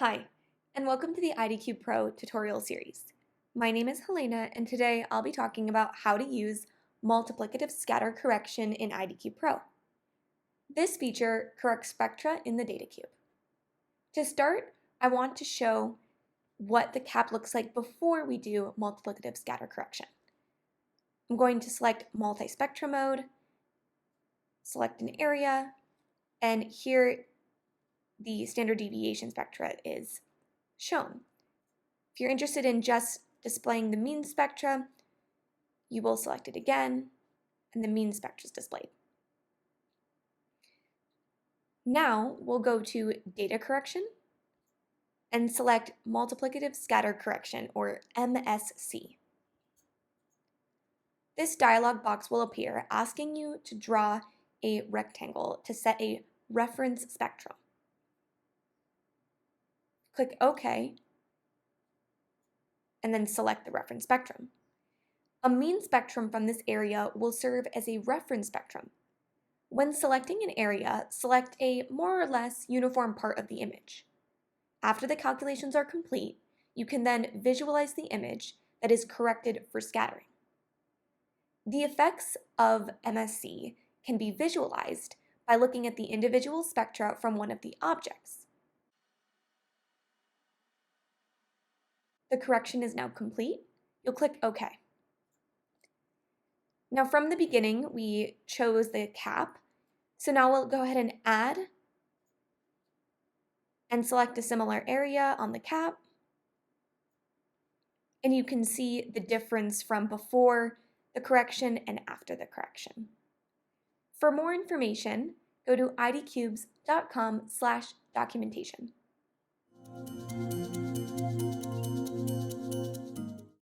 Hi, and welcome to the IDQ Pro tutorial series. My name is Helena, and today I'll be talking about how to use multiplicative scatter correction in IDQ Pro. This feature corrects spectra in the data cube. To start, I want to show what the cap looks like before we do multiplicative scatter correction. I'm going to select multi-spectra mode, select an area, and here the standard deviation spectra is shown. If you're interested in just displaying the mean spectra, you will select it again, and the mean spectra is displayed. Now we'll go to data correction and select multiplicative scatter correction, or MSC. This dialog box will appear asking you to draw a rectangle to set a reference spectrum. Click OK, and then select the reference spectrum. A mean spectrum from this area will serve as a reference spectrum. When selecting an area, select a more or less uniform part of the image. After the calculations are complete, you can then visualize the image that is corrected for scattering. The effects of MSC can be visualized by looking at the individual spectra from one of the objects. The correction is now complete. You'll click OK. Now from the beginning, we chose the cap, so now we'll go ahead and add and select a similar area on the cap. And you can see the difference from before the correction and after the correction. For more information, go to idcubes.com/documentation.